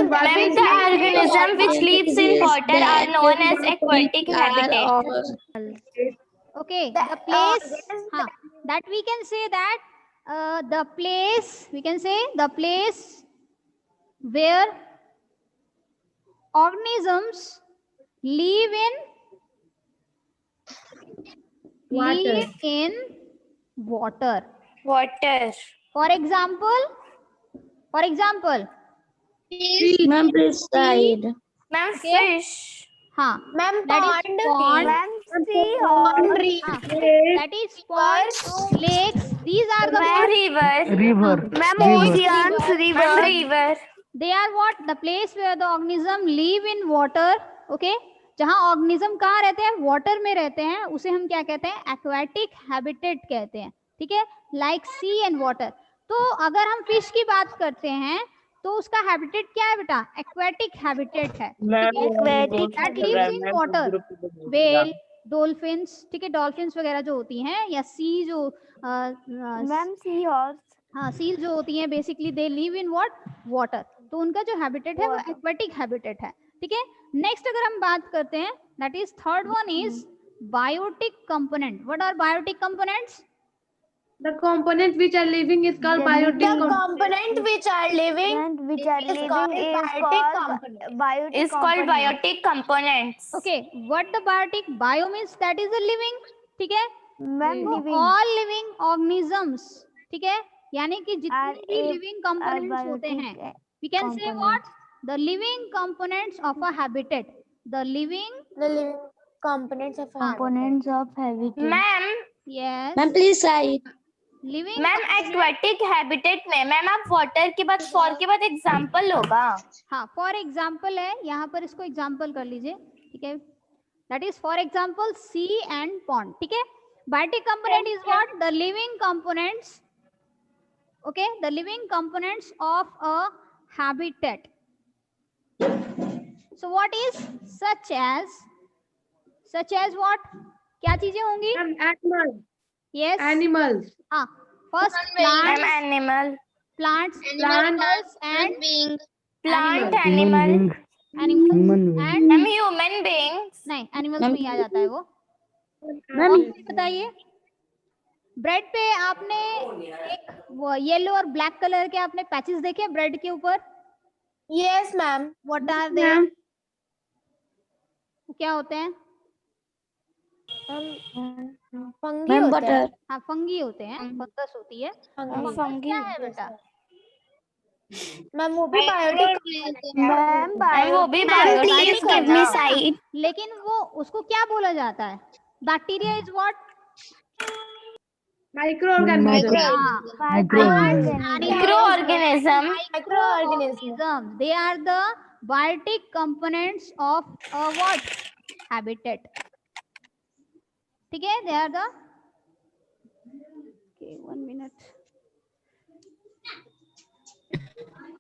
Ma'am, the organism which lives in water are known as aquatic habitat. Okay, the place, that we can say that the place, we can say the place where organisms live in water. Water. For example, Ma'am, please side. Ma'am, Okay. fish. हाँ, Ma'am, that is pond. Ma'am, seahorse. हाँ, that is pond, lakes. These are the what? River. Ma'am, oceans. River. They are what? The place where the organism live in water. Okay, जहाँ organism कहाँ रहते हैं, water में रहते हैं, उसे हम क्या कहते हैं, एक्वाटिक हैबिटेट कहते हैं. ठीक है, लाइक सी एंड वाटर. तो अगर हम फिश की बात करते हैं तो उसका हैबिटेट क्या है बेटा, एक्वाटिक हैबिटेट है. That lives in water. Well, dolphins, ठीक है, डॉल्फिन्स वगैरह जो होती हैं, या सी जो मैम, seahorse. हाँ, सील जो होती हैं, basically they live in what, water. तो उनका जो हैबिटेट है वो एक्वाटिक हैबिटेट है. ठीक है, नेक्स्ट अगर हम बात करते हैं, that is third one is biotic component. What are biotic components? The component which are living is called biotic. The component which are living is called biotic components. Okay, what the biotic, bio means that is a living. ठीक है, all living organisms. ठीक है, यानी कि जितने भी living components होते हैं, we can say what, the living components of a habitat. The living components of habitat. Ma'am, yes, Ma'am, please side. living. Ma'am, aquatic habitat में मैम आप वाटर के बाद फॉर के बाद एग्जांपल होगा. हाँ, फॉर एग्जाम्पल है, यहाँ पर इसको एग्जाम्पल कर लीजिए. ठीक है, that is for example sea and pond. ठीक है, biotic component is what, the living components. Okay, the living components of a habitat. So what is such as what, क्या चीजें होंगी? Animals. Yes, Animals. हाँ, first ma'am, animal. plants, animals and plant, animal. animals and ma'am, human beings. नहीं, animals में ही आ जाता है वो. Ma'am, और बताइए, ब्रेड पे आपने एक वो येलो और ब्लैक कलर के आपने पैचेस देखे ब्रेड के ऊपर? Yes, ma'am. What are they? ma'am. क्या होते हैं? Fungi Ma'am, होते हैं. butter. हाँ, फंगी होते हैं, फंगस होती है. Fungi. फंगस क्या है बेटा? मैम, वो भी बायोटिक. मैम, वो भी बायोटिक करना. लेकिन वो उसको क्या बोला जाता है? Bacteria is what? Microorganism. Microorganism. They are the biotic components of a what? Habitat. ठीक है, they are the, okay, 1 minute.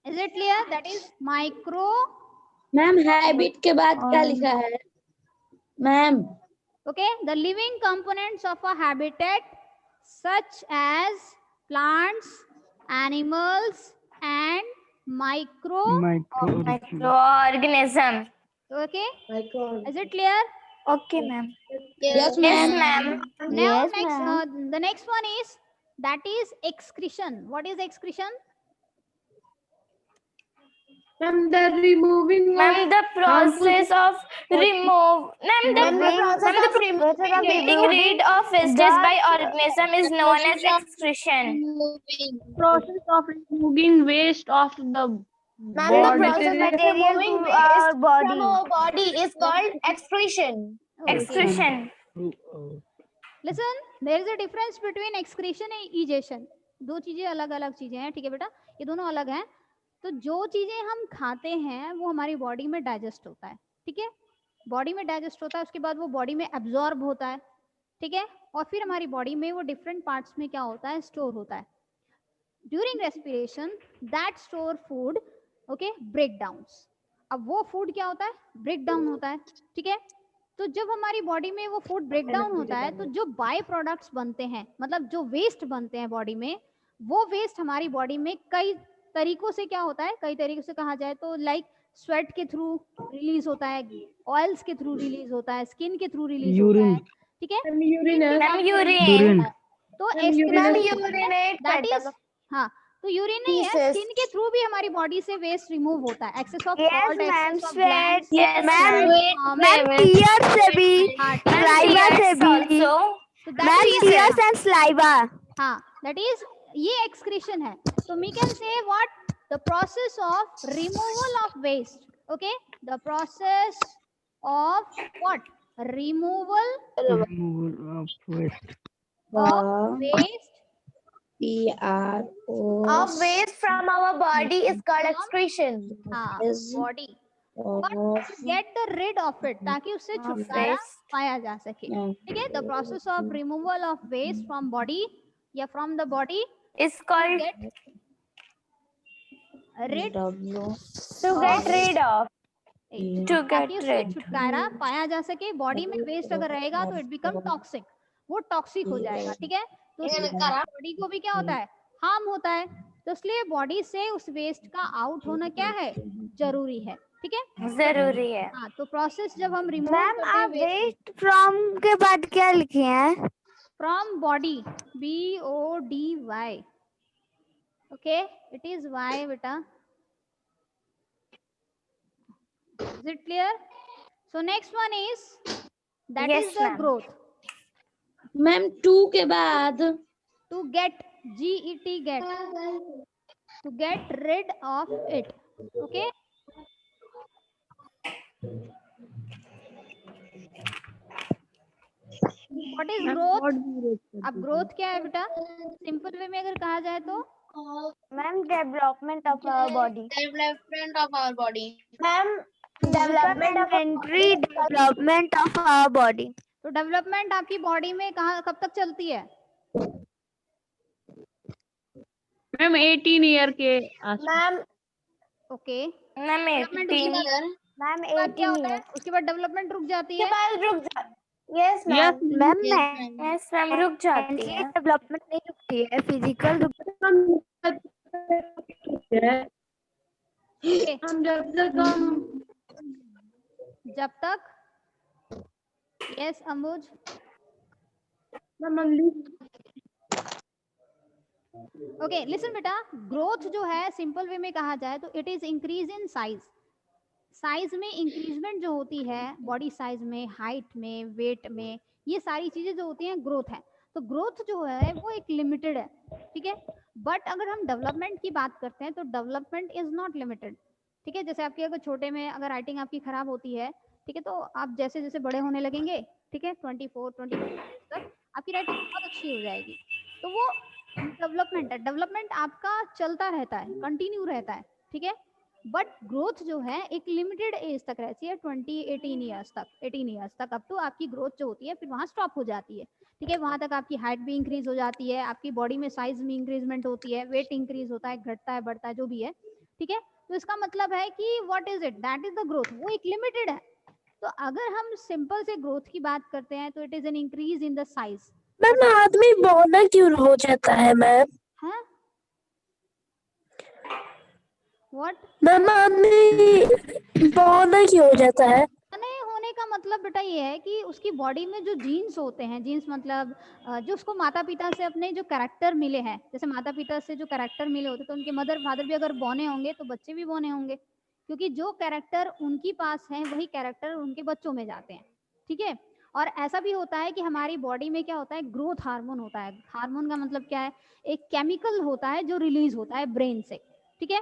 Is it clear? That is micro. Ma'am, habit के बाद क्या लिखा है? Ma'am. Okay, the living components of a habitat such as plants, animals and Microorganism. Okay, is it clear? Okay, ma'am. Yes, Yes, ma'am. ma'am. Now the next one is, that is excretion. What is excretion? Ma'am, the removing. Ma'am, the process of remove. Ma'am, getting rid of wastage by organism is known as excretion. Process of removing waste of the Ma'am, the process of removing waste from our body is called excretion. Excretion. Listen, there is a difference between excretion and egestion. दो चीजें अलग अलग चीजें हैं. ठीक है बेटा, ये दोनों अलग हैं. तो जो चीजें हम खाते हैं वो हमारी बॉडी में डाइजेस्ट होता है. ठीक है, बॉडी में डाइजेस्ट होता है, उसके बाद वो बॉडी में एब्जॉर्ब होता है. ठीक है, और फिर हमारी बॉडी में वो डिफरेंट पार्ट्स में क्या होता है, स्टोर होता है. During respiration that store food, okay, break downs. अब वो फूड क्या होता है, ब्रेक डाउन होता है. ठीक है, तो जब हमारी बॉडी में वो फूड ब्रेक डाउन होता है तो जो बाय प्रोडक्ट्स बनते हैं, मतलब जो वेस्ट बनते हैं बॉडी में, वो वेस्ट हमारी बॉडी में कई तरीकों से क्या होता है, कई तरीकों से कहा जाए तो लाइक स्वेट के थ्रू रिलीज होता है, ऑयल्स के थ्रू रिलीज होता है, स्किन के थ्रू रिलीज होता है, ठीक है। Ma'am urine. तो मैम यूरिनेट दैट करता इज, हाँ तो यूरिन नहीं है, Pieces. स्किन के थ्रू भी हमारी बॉडी से वेस्ट रिमूव होता है, excess of Yes, salt, ma'am, excess of sweat, glands, yes, ma'am. Ma'am Tears से भी, हाँ saliva से भी, तो ma'am that tears and saliva. हाँ दैट इज, ये एक्सक्रीशन है। तो we can say what, the process of removal of waste, okay, the process of what, removal of waste Of waste from our body is called excretion. हाँ body, but get the rid of it, ताकि उससे छुटकारा पाया जा सके, ठीक है। The process of removal of waste from body या from the body Is called get rid, to get rid of. To get ताकि उससे rid. छुटकारा पाया जा सके। बॉडी में वेस्ट अगर रहेगा तो इट बिकम टॉक्सिक, वो टॉक्सिक हो जाएगा, ठीक है। तो बॉडी को भी क्या होता है, हार्म होता है, तो इसलिए बॉडी से उस वेस्ट का आउट होना क्या है, जरूरी है, ठीक है, जरूरी है। हाँ। तो प्रोसेस जब हम रिमूव मैम करते हैं आप वेस्ट वेस्ट फ्रॉम के बाद क्या लिखे हैं? From body, BODY, okay, it is Y बेटा, is it clear? So next one is that Yes, is the ma'am. growth. Ma'am 2 के बाद To get, GET get, to get rid of it, okay. What is growth? अब growth क्या है बेटा, simple way में अगर कहा जाए तो ma'am development of our body. Development of our body. Ma'am, development of Supplementary development of our body. तो डेवलपमेंट आपकी बॉडी में कहाँ कब तक चलती है, मैम 18 ईयर के आसपास। Ma'am, okay. मैम डेवलपमेंट उसके बाद, मैम उसके बाद क्या 18 होता है, ईयर। उसके बाद डेवलपमेंट रुक जाती के है, बाद रुक जा। Yes, yes ma'am. Ma'am yes ma'am रुक जाती है। डेवलपमेंट नहीं रुकती है, फिजिकल जब तक, यस अंबुज, ओके लिसन बेटा, ग्रोथ जो है सिंपल वे में कहा जाए तो it is increase in size. Size में इंक्रीजमेंट जो होती है, बॉडी साइज में, हाइट में, वेट में, ये सारी चीजें जो होती हैं ग्रोथ है। तो ग्रोथ जो है वो एक लिमिटेड है, ठीक है। बट अगर हम डेवलपमेंट की बात करते हैं तो डेवलपमेंट इज नॉट लिमिटेड, ठीक है। जैसे आपकी अगर छोटे में अगर राइटिंग आपकी खराब होती है, ठीक है, तो आप जैसे जैसे बड़े होने लगेंगे, ठीक है, 24-25 तक आपकी राइटिंग बहुत अच्छी हो जाएगी। तो वो डेवलपमेंट है, डेवलपमेंट आपका चलता रहता है, कंटिन्यू रहता है, ठीक है। बट ग्रोथ जो है एक लिमिटेड एज तक रहती है, 18 ईयर्स तक, 18 ईयर्स तक अप टू आपकी ग्रोथ जो होती है फिर वहाँ स्टॉप हो जाती है, ठीक है। वहाँ तक आपकी हाइट भी इंक्रीज हो जाती है, आपकी बॉडी में साइज में इंक्रीजमेंट होती है, वेट इंक्रीज होता है, घटता है, बढ़ता है, जो भी है, ठीक है। तो इसका मतलब है कि what is it, that is the growth, वो एक लिमिटेड है। तो अगर हम सिंपल से ग्रोथ की बात करते हैं तो it is an increase in the size. Ma'am आदमी बौना क्यों हो जाता है मैम? हाँ व्हाट, मैम आदमी बौना क्यों हो जाता है? नहीं होने का मतलब बेटा ये है कि उसकी बॉडी में जो जीन्स होते हैं, जीन्स मतलब जो उसको माता पिता से अपने जो कैरेक्टर मिले हैं, जैसे माता पिता से जो कैरेक्टर मिले होते तो उनके मदर फादर भी अगर बौने होंगे तो बच्चे भी बौने होंगे, क्योंकि जो कैरेक्टर उनके पास है वही कैरेक्टर उनके बच्चों में जाते हैं, ठीक है। और ऐसा भी होता है कि हमारी बॉडी में क्या होता है, ग्रोथ हार्मोन होता है। हार्मोन का मतलब क्या है, एक केमिकल होता है जो रिलीज होता है ब्रेन से, ठीक है।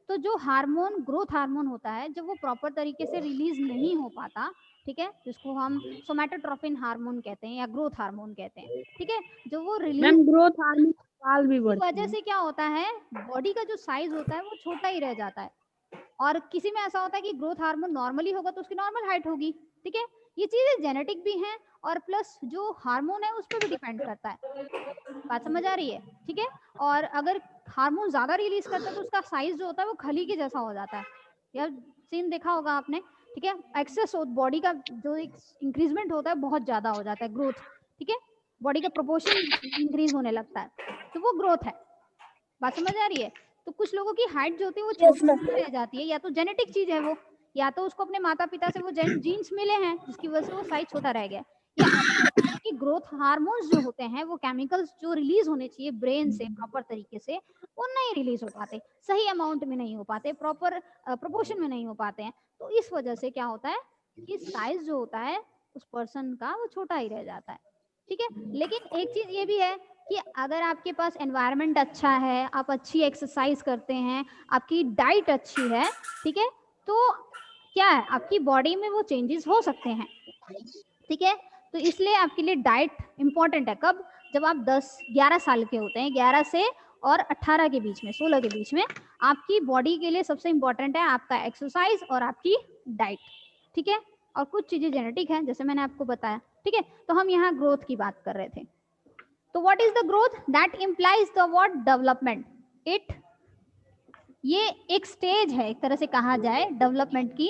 तो जो हार्मोन, ग्रोथ हार्मोन होता है, जब वो प्रॉपर तरीके से रिलीज नहीं हो पाता, ठीक है, जिसको हम सोमैटोट्रोपिन हार्मोन कहते हैं या ग्रोथ हार्मोन कहते हैं, ठीक है, जो वो रिलीज मैम ग्रोथ हार्मोन साल भी बढ़ती वजह से क्या होता है, बॉडी का जो साइज होता है वो छोटा ही रह जाता है। और किसी में ऐसा होता है कि ग्रोथ हार्मोन नॉर्मली होगा तो उसकी नॉर्मल हाइट होगी, ठीक है। ये चीजें जेनेटिक भी हैं और प्लस जो हार्मोन है उस पर भी डिपेंड करता है, बात समझ आ रही है, ठीक है। और अगर हार्मोन ज्यादा रिलीज करता है तो उसका साइज जो होता है वो खली के जैसा हो जाता है, या सीन देखा होगा आपने, ठीक है। एक्सेस हो, बॉडी का जो एक इंक्रीजमेंट होता है बहुत ज्यादा हो जाता है, ग्रोथ, ठीक है, बॉडी का प्रोपोर्शन इंक्रीज होने लगता है, तो वो ग्रोथ है, बात समझ आ रही है। तो कुछ लोगों की हाइट जो होती है वो छोटी रह जाती है, या तो जेनेटिक चीज है वो, या तो उसको अपने माता पिता से वो जीन्स मिले हैं जिसकी वजह से वो साइज छोटा रह गया, या आपकी ग्रोथ हार्मोन्स जो होते हैं वो केमिकल्स जो रिलीज होने चाहिए ब्रेन से प्रॉपर तरीके से वो नहीं रिलीज हो पाते, सही अमाउंट में नहीं हो पाते, प्रॉपर प्रोपोर्शन में नहीं हो पाते हैं। तो इस वजह से क्या होता है कि साइज जो होता है उस पर्सन का वो छोटा ही रह जाता है। ठीक है, लेकिन एक चीज ये भी है कि अगर आपके पास एनवायरनमेंट अच्छा है, आप अच्छी एक्सरसाइज करते हैं, आपकी डाइट अच्छी है, ठीक है, तो क्या है आपकी बॉडी में वो चेंजेस हो सकते हैं। ठीक है, तो इसलिए आपके लिए डाइट इंपॉर्टेंट है। कब? जब आप 10-11 साल के होते हैं, 11 से और 18 के बीच में, 16 के बीच में आपकी बॉडी के लिए सबसे इंपॉर्टेंट है आपका एक्सरसाइज और आपकी डाइट। ठीक है, और कुछ चीजें जेनेटिक हैं जैसे मैंने आपको बताया। ठीक है, तो हम यहाँ ग्रोथ की बात कर रहे थे। तो what is the growth? That implies the what? Development. It, ये एक स्टेज है एक तरह से कहा जाए डेवलपमेंट की।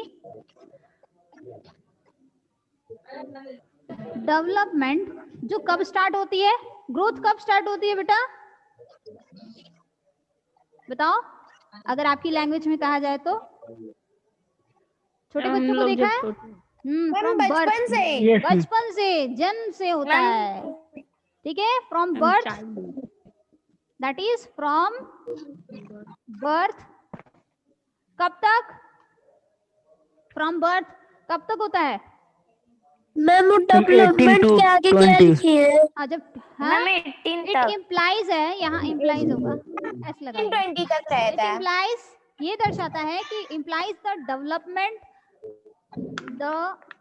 डेवलपमेंट जो कब स्टार्ट होती है? ग्रोथ कब स्टार्ट होती है बेटा? बताओ, अगर आपकी लैंग्वेज में कहा जाए तो। छोटे हम बच्चों को लोग देखा है? जब छोटे फ्रॉम बचपन बर्थ, से। Yes, ma'am. बचपन से, जन्म से होता Ma'am. है। ठीक है, from I'm birth, child. That is from birth. कब तक? फ्रॉम बर्थ कब तक होता है? मैम वो 18 डेवलपमेंट to के आगे क्या 20. लिखी है? हाँ, जब हाँ मैम 18 इट तक। इम्प्लाइज है, यहाँ इम्प्लाइज होगा, एस लगाइए। 20 तक इट रहता है। इम्प्लाइज, ये दर्शाता है कि implies the development, the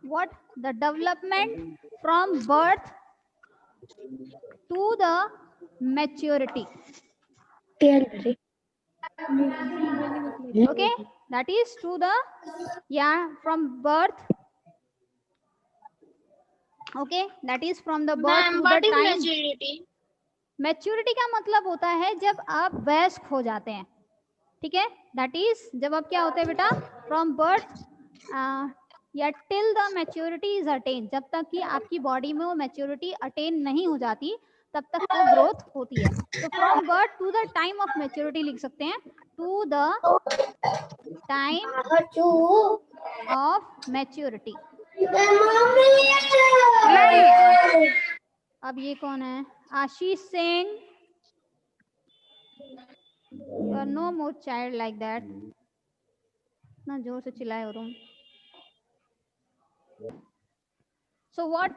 what? The development from birth to the maturity. Okay, that is to the, yeah, from birth. Okay, that is from the birth to the time. Maturity का मतलब होता है जब आप वयस्क हो जाते हैं। ठीक है, दैट इज जब आप क्या होते हैं बेटा? फ्रॉम बर्थ या till the maturity is attain, जब तक कि आपकी बॉडी में वो मैच्योरिटी अटेन नहीं हो जाती तब तक वो ग्रोथ होती है। तो from birth to the time of maturity लिख सकते हैं, to the time of maturity. अब ये कौन है? Ashish Singh. You are no more child like that. इतना जोर से चिल्लाए हो तुम। So what?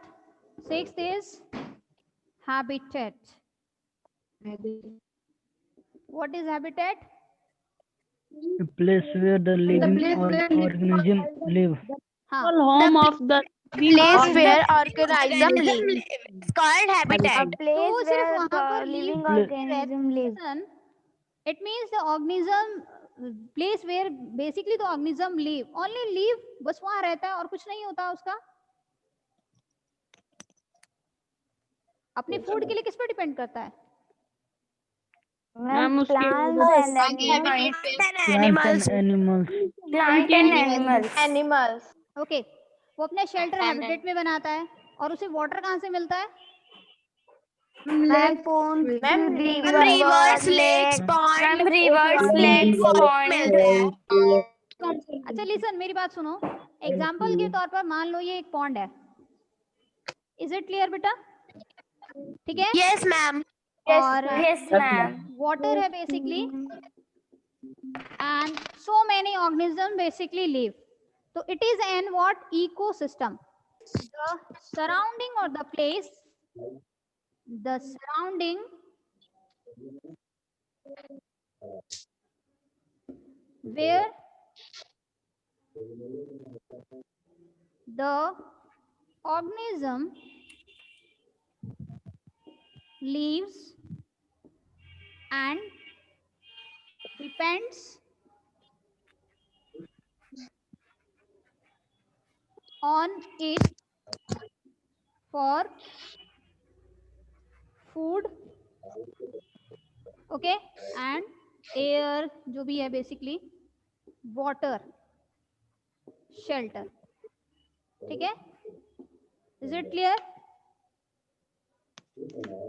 Sixth is habitat. What is habitat? A place where the living organism live. हाँ, Home of the Place where organism live. It's called A habitat. place तो सिर्फ where वहाँ पर the living live organism live. person, it means the organism, place where basically the organism live, only live, बस वहाँ रहता है और कुछ नहीं होता उसका। अपने फूड के लिए किस पर डिपेंड करता है? Ma'am, उसके plants and animals. Plants and animals. Plant and animals. Animals. Okay, वो अपने शेल्टर हैबिटेट में बनाता है और उसे वाटर कहाँ से मिलता है? Ma'am, ponds, Rivers, lakes, ponds. Ma'am, rivers, lakes, ponds. अच्छा लिसन, मेरी बात सुनो। एग्जाम्पल के तौर पर मान लो ये एक पॉन्ड है। इज इट क्लियर बेटा? ठीक है, Yes, ma'am. और Yes, ma'am. वाटर है basically, and so many organism basically live. तो it is an what? Ecosystem. The surrounding और the place, the surrounding where the organism lives and depends on it for food, okay, and air जो भी है basically, water, shelter. ठीक है, is it clear?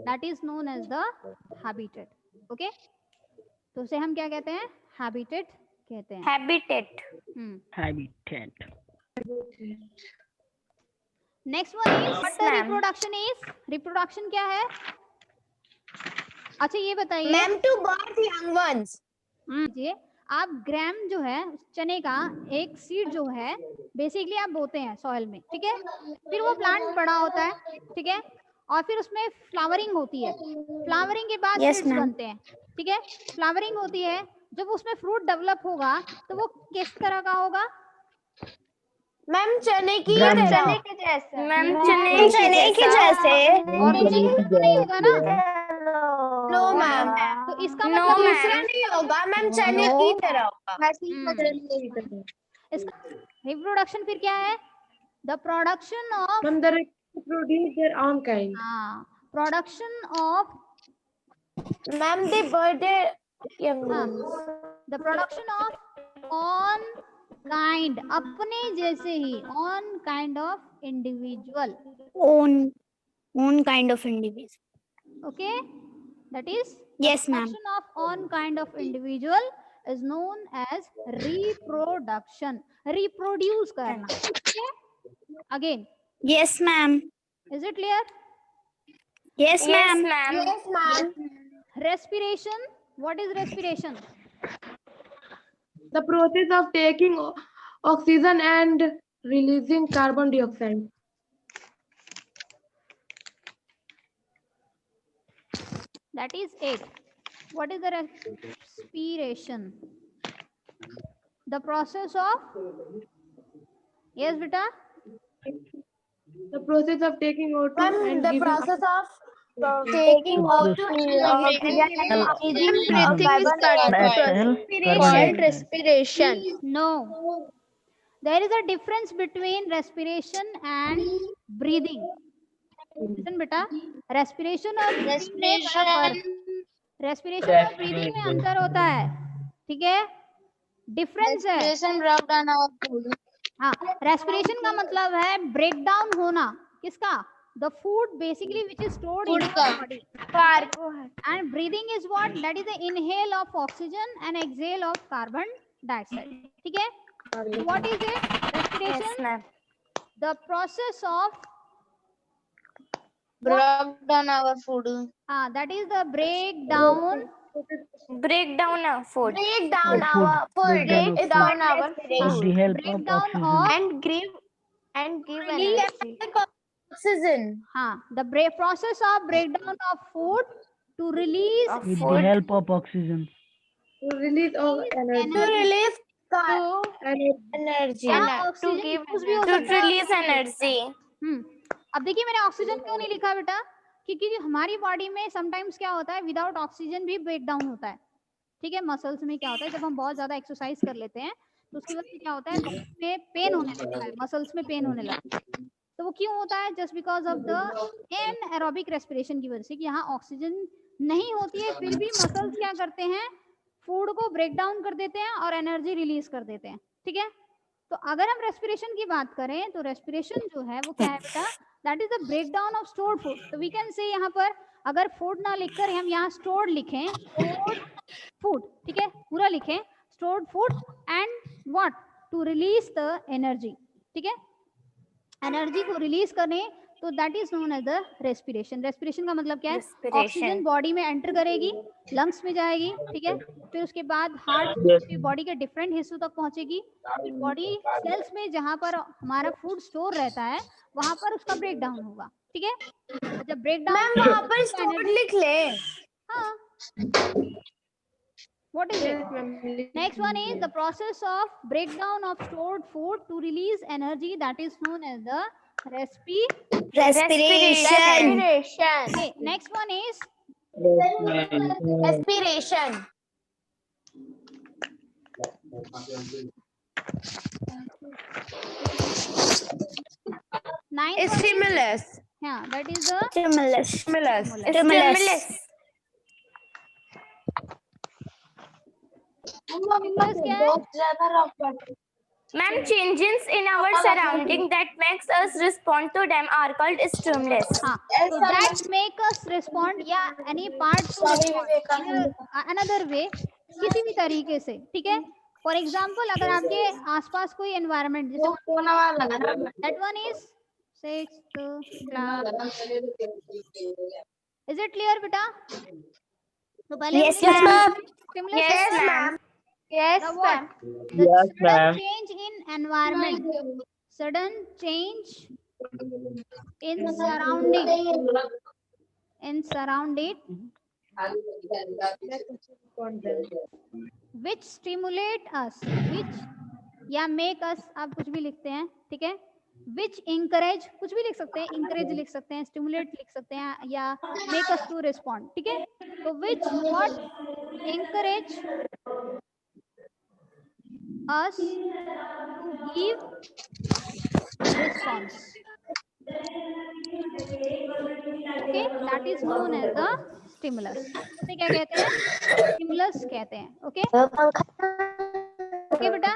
That is known as the habitat. Okay, तो उसे हम क्या कहते हैं? हैबिटेट कहते हैं। Habitat. Habitat. Next one is what the ma'am. Reproduction is? Reproduction क्या है? अच्छा ये बताइए Ma'am, to birth young ones. जी, आप ग्राम जो है चने का एक सीड जो है बेसिकली आप बोते हैं सॉइल में, ठीक है? फिर वो प्लांट बड़ा होता है, ठीक है? और फिर उसमें फ्लावरिंग होती है। फ्लावरिंग के बाद Yes, सीड्स ma'am. बनते हैं, ठीक है? फ्लावरिंग होती है, जब उसमें फ्रूट डेवलप होगा तो वो किस तरह का होगा? Ma'am, चने की Gram. तरह। Ma'am, चने के जैसे. ऑर्गेनिक नहीं होगा ना? No, ma'am. तो इसका No, मतलब ma'am. दूसरा नहीं होगा मैम, चने की तरह होगा। इसका रिप्रोडक्शन फिर क्या है? The production of Ma'am, they produce their own kind. Production of Ma'am, they birth their young हाँ, ones. The production of own kind, अपने जैसे ही, own kind of individual, Own kind of individual. Okay? That is Yes, ma'am. Production of own kind of individual is known as reproduction. Reproduce करना, ठीक है? Again, Yes, ma'am. Is it clear? Yes, ma'am. Yes, ma'am. Respiration, what is respiration? The process of taking oxygen and releasing carbon dioxide. That is 8. What is the respiration? The process of, yes beta, The process of taking O2 Ma'am, and the giving process of taking O2 and respiration. no, there is a difference between respiration and breathing. Listen beta, respiration और breathing में अंतर होता है, ठीक है? Difference है। हाँ, respiration का मतलब है ब्रेक डाउन होना, किसका? The food basically which is stored in body, and breathing is what? That is the inhale of oxygen and exhale of carbon dioxide, ठीक है? What is it? Respiration, the process of Breakdown our food. that is the breakdown Breakdown of food. Break down Of food. our food. Breakdown of Break down our With food. the help of breakdown oxygen. of And give Release. oxygen. the process of breakdown of food to release Of With the food. help of oxygen. to release of energy. To release to energy. Oxygen use भी हो To सकता है। release energy. अब देखिए मैंने oxygen क्यों नहीं लिखा बेटा, क्योंकि हमारी बॉडी में समटाइम्स क्या होता है, विदाउट ऑक्सीजन भी ब्रेक डाउन होता है, ठीक है? मसल्स में क्या होता है, जब हम बहुत ज्यादा एक्सरसाइज कर लेते हैं तो उसकी वजह से क्या होता है, में पेन होने लगता है, मसल्स में पेन होने लगता है। तो वो क्यों होता है? Just because of the anaerobic respiration की वजह से, कि यहाँ ऑक्सीजन नहीं होती है, फिर भी मसल्स क्या करते हैं, फूड को ब्रेक डाउन कर देते हैं और एनर्जी रिलीज कर देते हैं, ठीक है? तो अगर हम रेस्पिरेशन की बात करें तो रेस्पिरेशन जो है वो क्या है बेटा? That is the break down of stored food. तो वी कैन से यहाँ पर अगर फूड ना लिखकर हम यहाँ स्टोर्ड लिखें, स्टोर्ड फूड, ठीक है? पूरा लिखें stored food and what? To release the energy, ठीक है? एनर्जी को रिलीज करने, तो that is known as the respiration. Respiration का मतलब क्या है? Respiration. ऑक्सीजन बॉडी में एंटर करेगी, लंग्स में जाएगी, ठीक है? फिर उसके बाद हार्ट बॉडी के डिफरेंट हिस्सों तक पहुंचेगी, फिर बॉडी सेल्स में जहां पर हमारा फूड स्टोर रहता है वहां पर उसका ब्रेक डाउन होगा, ठीक है? तो जब ब्रेक मैम डाउन, वहाँ पर स्टोर लिख ले। हाँ, what is it? Next one is the process of breakdown of stored food to release energy, that is known as the Respiration. Okay, next one is Respiration. ninth one is, Stimulus. yeah, that is the Stimulus. Stimulus. Stimulus. stimulus क्या है? Ma'am, changes in our surrounding that makes us respond to them are called stimulus. हाँ, so that make us respond, या any part to respond. In another way, किसी भी तरीके से, ठीक है। फॉर एग्जाम्पल अगर आपके आसपास कोई एनवायरनमेंट, जैसे that one is 6th class. Is it clear बेटा? तो पहले Yes, ma'am. stimulus Yes, is ma'am. the what? The Yes, sudden ma'am. change in environment, sudden change in surrounding which stimulate us, which या make us, आप कुछ भी लिखते हैं, ठीक है। which encourage, कुछ भी लिख सकते हैं, encourage लिख सकते हैं, stimulate लिख सकते हैं, या make us to respond, ठीक है। तो which what encourage us to give response, okay, that is known as the stimulus। उसे क्या कहते हैं? stimulus कहते हैं, okay। ओके बेटा।